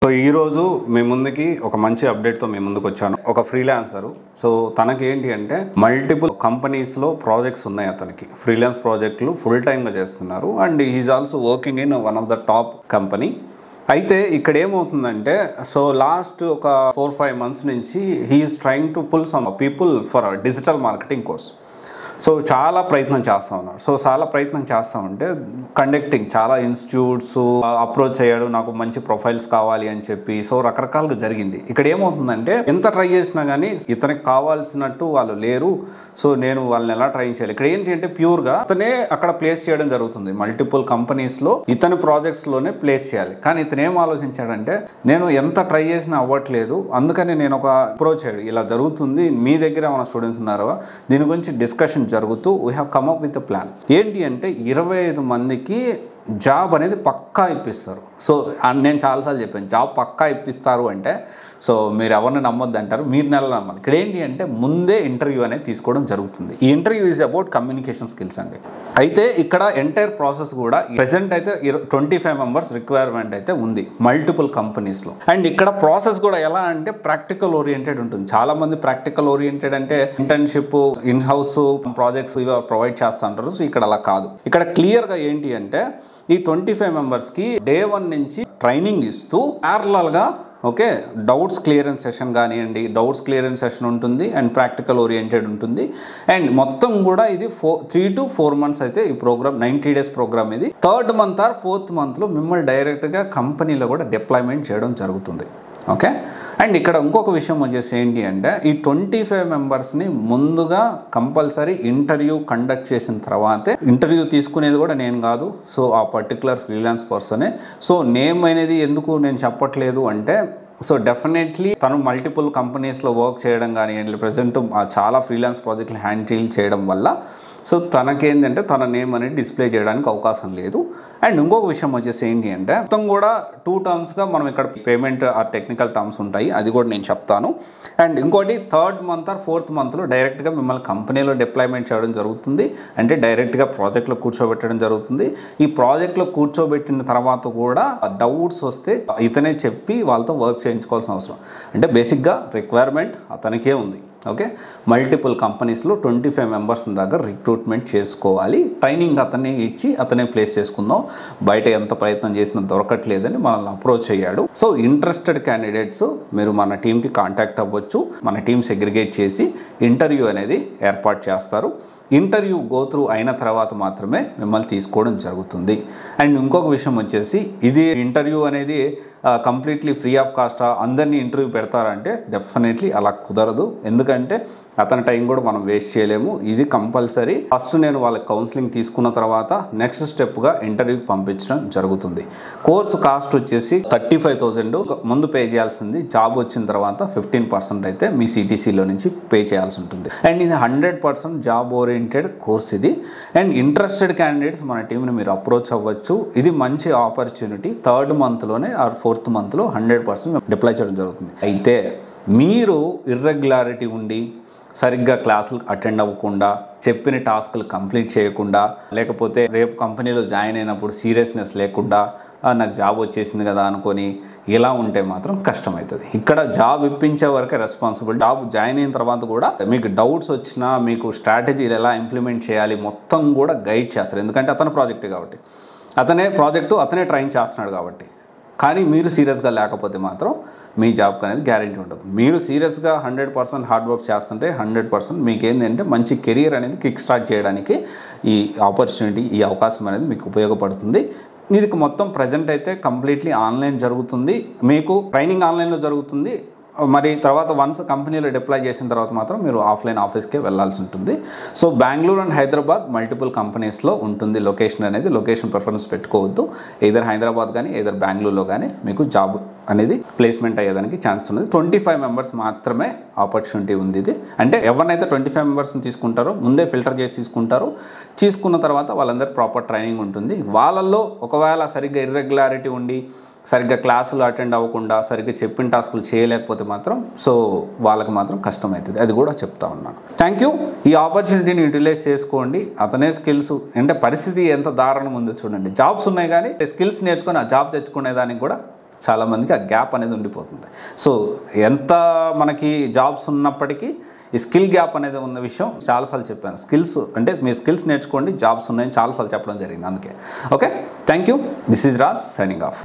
So ఈరోజు మీ ముందుకి ఒక మంచి అప్డేట్తో మీ ముందుకు వచ్చాను. ఒక ఫ్రీలాన్సరు. సో తనకి ఏంటి అంటే మల్టిపుల్ కంపెనీస్లో ప్రాజెక్ట్స్ ఉన్నాయి. అతనికి ఫ్రీలాన్స్ ప్రాజెక్టులు ఫుల్ టైమ్గా చేస్తున్నారు. And is also working in one of the top company. అయితే ఇక్కడ ఏమవుతుందంటే, సో లాస్ట్ ఒక 4-5 months నుంచి he's trying to pull some people for digital marketing course. So చాలా ప్రయత్నం చేస్తూ ఉన్నారు. సో చాలా ప్రయత్నం చేస్తూ ఉంటే కండక్టింగ్ చాలా ఇన్స్టిట్యూట్స్ అప్రోచ్ అయ్యాడు, నాకు మంచి ప్రొఫైల్స్ కావాలి అని చెప్పి. సో రకరకాలుగా జరిగింది. ఇక్కడ ఏమవుతుందంటే, ఎంత ట్రై చేసినా కానీ ఇతనికి కావాల్సినట్టు వాళ్ళు లేరు. సో నేను వాళ్ళని ఎలా ట్రై చేయాలి? ఇక్కడ ఏంటి అంటే, ప్యూర్గా అతనే అక్కడ ప్లేస్ చేయడం జరుగుతుంది. మల్టిపుల్ కంపెనీస్లో ఇతని ప్రాజెక్ట్స్లోనే ప్లేస్ చేయాలి. కానీ ఇతను ఏం ఆలోచించాడంటే, నేను ఎంత ట్రై చేసినా అవ్వట్లేదు, అందుకని నేను ఒక అప్రోచ్ అయ్యాడు, ఇలా జరుగుతుంది, మీ దగ్గర మన స్టూడెంట్స్ ఉన్నారో దీని గురించి డిస్కషన్ జరుగుతూ we have come up with a plan. ఏంటి అంటే 25 మందికి జాబ్ అనేది పక్కా ఇప్పిస్తారు. సో నేను చాలాసార్లు చెప్పాను, జాబ్ పక్కా ఇప్పిస్తారు అంటే సో మీరు ఎవరిని నమ్మొద్దు అంటారు, మీరు నెలలు నమ్మాలి. ఇక్కడ ఏంటి అంటే, ముందే ఇంటర్వ్యూ అనేది తీసుకోవడం జరుగుతుంది. ఈ interview is about communication skills అండి. అయితే ఇక్కడ ఎంటైర్ ప్రాసెస్ కూడా ప్రెసెంట్ అయితే 25 members రిక్వైర్మెంట్ అయితే ఉంది మల్టిపుల్ కంపెనీస్లో. అండ్ ఇక్కడ ప్రాసెస్ కూడా ఎలా అంటే ప్రాక్టికల్ ఓరియంటెడ్ ఉంటుంది. చాలా మంది ప్రాక్టికల్ ఓరియంటెడ్ అంటే ఇంటర్న్షిప్, ఇన్ హౌస్ ప్రాజెక్ట్స్ ఇవి ప్రొవైడ్ చేస్తూ ఉంటారు. సో ఇక్కడ అలా కాదు. ఇక్కడ క్లియర్గా ఏంటి అంటే, ఈ 25 members డే 1 నుంచి ట్రైనింగ్ ఇస్తూ ప్యారలల్గా ఓకే డౌట్స్ క్లియరెన్స్ సెషన్ కానివ్వండి, డౌట్స్ క్లియరెన్స్ సెషన్ ఉంటుంది అండ్ ప్రాక్టికల్ ఓరియంటెడ్ ఉంటుంది. అండ్ మొత్తం కూడా ఇది 3 to 4 months అయితే ఈ ప్రోగ్రామ్ 90 days ప్రోగ్రామ్. ఇది 3rd month or 4th monthలో మిమ్మల్ని డైరెక్ట్గా కంపెనీలో కూడా డిప్లాయ్మెంట్ చేయడం జరుగుతుంది. ఓకే. అండ్ ఇక్కడ ఇంకొక విషయం వచ్చేసి ఏంటి అంటే, ఈ 25 membersని ముందుగా కంపల్సరీ ఇంటర్వ్యూ కండక్ట్ చేసిన తర్వాతే, ఇంటర్వ్యూ తీసుకునేది కూడా నేను కాదు, సో ఆ పర్టికులర్ ఫ్రీలాన్స్ పర్సనే. సో నేమ్ అనేది ఎందుకు నేను చెప్పట్లేదు అంటే, సో డెఫినెట్లీ తను మల్టిపుల్ కంపెనీస్లో వర్క్ చేయడం కానీ ప్రజెంట్ చాలా ఫ్రీలాన్స్ ప్రాజెక్టులు హ్యాండిల్ చేయడం వల్ల సో తనకేంటంటే తన నేమ్ అనేది డిస్ప్లే చేయడానికి అవకాశం లేదు. అండ్ ఇంకొక విషయం వచ్చేసి ఏంటి అంటే, మొత్తం కూడా 2 termsగా మనం ఇక్కడ పేమెంట్ ఆ టెక్నికల్ టర్మ్స్ ఉంటాయి, అది కూడా నేను చెప్తాను. అండ్ ఇంకోటి 3rd month or 4th monthలో డైరెక్ట్గా మిమ్మల్ని కంపెనీలో డిప్లాయ్మెంట్ చేయడం జరుగుతుంది. అంటే డైరెక్ట్గా ప్రాజెక్ట్లో కూర్చోబెట్టడం జరుగుతుంది. ఈ ప్రాజెక్ట్లో కూర్చోబెట్టిన తర్వాత కూడా డౌట్స్ వస్తే ఇతనే చెప్పి వాళ్ళతో వర్క్ చేయించుకోవాల్సిన అవసరం. అంటే బేసిక్గా రిక్వైర్మెంట్ అతనికే ఉంది. ఓకే. మల్టిపుల్ కంపెనీస్లో 25 members దగ్గర రిక్రూట్మెంట్ చేసుకోవాలి. ట్రైనింగ్ అతనే ఇచ్చి అతనే ప్లేస్ చేసుకుందాం, బయట ఎంత ప్రయత్నం చేసినా దొరకట్లేదని మనల్ని అప్రోచ్ అయ్యాడు. సో ఇంట్రెస్టెడ్ క్యాండిడేట్స్ మీరు మన టీంకి కాంటాక్ట్ అవ్వచ్చు. మన టీం సెగ్రిగేట్ చేసి ఇంటర్వ్యూ అనేది ఏర్పాటు చేస్తారు. ఇంటర్వ్యూ గో త్రూ అయిన తర్వాత మాత్రమే మిమ్మల్ని తీసుకోవడం జరుగుతుంది. అండ్ ఇంకొక విషయం వచ్చేసి, ఇది ఇంటర్వ్యూ అనేది కంప్లీట్లీ ఫ్రీ ఆఫ్ కాస్ట్ అందరినీ ఇంటర్వ్యూ పెడతారంటే డెఫినెట్లీ అలా కుదరదు. ఎందుకంటే అతని టైం కూడా మనం వేస్ట్ చేయలేము. ఇది కంపల్సరీ ఫస్ట్ నేను వాళ్ళకి కౌన్సిలింగ్ తీసుకున్న తర్వాత నెక్స్ట్ స్టెప్గా ఇంటర్వ్యూకి పంపించడం జరుగుతుంది. కోర్సు కాస్ట్ వచ్చేసి 35,000 ముందు పే చేయాల్సింది. జాబ్ వచ్చిన తర్వాత 15% అయితే మీ సిటీసీలో నుంచి పే చేయాల్సి ఉంటుంది. అండ్ ఇది 100% జాబ్ ఓరియంటెడ్ కోర్స్ ఇది. అండ్ ఇంట్రెస్టెడ్ క్యాండిడేట్స్ మన టీంని మీరు అప్రోచ్ అవ్వచ్చు. ఇది మంచి ఆపర్చునిటీ. 3rd monthలోనే ఆర్ 4th monthలో 100% డిప్లాయ్ చేయడం జరుగుతుంది. అయితే మీరు ఇర్రెగ్యులారిటీ ఉండి సరిగ్గా క్లాసులు అటెండ్ అవ్వకుండా, చెప్పిన టాస్క్లు కంప్లీట్ చేయకుండా, లేకపోతే రేపు కంపెనీలో జాయిన్ అయినప్పుడు సీరియస్నెస్ లేకుండా నాకు జాబ్ వచ్చేసింది కదా అనుకొని ఇలా ఉంటే మాత్రం కష్టమవుతుంది. ఇక్కడ జాబ్ ఇప్పించే వరకే రెస్పాన్సిబుల్. జాబ్ జాయిన్ అయిన తర్వాత కూడా మీకు డౌట్స్ వచ్చినా, మీకు స్ట్రాటజీలు ఎలా ఇంప్లిమెంట్ చేయాలి మొత్తం కూడా గైడ్ చేస్తారు. ఎందుకంటే అతని ప్రాజెక్టే కాబట్టి, అతనే ప్రాజెక్టు అతనే ట్రైన్ చేస్తున్నాడు కాబట్టి. కానీ మీరు సీరియస్గా లేకపోతే మాత్రం మీ జాబ్కి అనేది గ్యారెంటీ ఉండదు. మీరు సీరియస్గా 100% హార్డ్ వర్క్ చేస్తుంటే 100% మీకు ఏంటంటే మంచి కెరీర్ అనేది కిక్ స్టార్ట్ చేయడానికి ఈ ఆపర్చునిటీ, ఈ అవకాశం అనేది మీకు ఉపయోగపడుతుంది. ఇది మొత్తం ప్రజెంట్ అయితే కంప్లీట్లీ ఆన్లైన్ జరుగుతుంది. మీకు ట్రైనింగ్ ఆన్లైన్లో జరుగుతుంది. మరి తర్వాత వన్స్ కంపెనీలో డిప్లాయ్ చేసిన తర్వాత మాత్రం మీరు ఆఫ్లైన్ ఆఫీస్కే వెళ్ళాల్సి ఉంటుంది. So Bengaluru and Hyderabad multiple కంపెనీస్లో ఉంటుంది లొకేషన్ అనేది. లొకేషన్ ప్రిఫరెన్స్ పెట్టుకోవద్దు. ఎయిదర్ హైదరాబాద్ కానీ ఎయిదర్ బెంగళూరులో కానీ మీకు జాబ్ అనేది ప్లేస్మెంట్ అయ్యేదానికి ఛాన్స్ ఉన్నది. 25 members మాత్రమే ఆపర్చునిటీ ఉంది ఇది. అంటే ఎవరినైతే 25 membersని తీసుకుంటారో ముందే ఫిల్టర్ చేసి తీసుకున్న తర్వాత వాళ్ళందరూ ప్రాపర్ ట్రైనింగ్ ఉంటుంది. వాళ్ళల్లో ఒకవేళ సరిగ్గా ఇర్రెగ్యులారిటీ ఉండి సరిగ్గా క్లాసులు అటెండ్ అవ్వకుండా సరిగ్గా చెప్పిన టాస్కులు చేయలేకపోతే మాత్రం సో వాళ్ళకి మాత్రం కష్టమవుతుంది. అది కూడా చెప్తా ఉన్నాను. Thank you. ఈ ఆపర్చునిటీని యూటిలైజ్ చేసుకోండి. అతనే స్కిల్స్ అంటే పరిస్థితి ఎంత దారుణం ఉందో చూడండి. జాబ్స్ ఉన్నాయి కానీ స్కిల్స్ నేర్చుకొని ఆ జాబ్ తెచ్చుకునే దానికి కూడా చాలామందికి ఆ గ్యాప్ అనేది ఉండిపోతుంది. సో ఎంత మనకి జాబ్స్ ఉన్నప్పటికీ ఈ స్కిల్ గ్యాప్ అనేది ఉన్న విషయం చాలాసార్లు చెప్పాను. స్కిల్స్ అంటే మీ స్కిల్స్ నేర్చుకోండి, జాబ్స్ ఉన్నాయని చాలాసార్లు చెప్పడం జరిగింది. అందుకే okay, thank you. This is Raj signing off.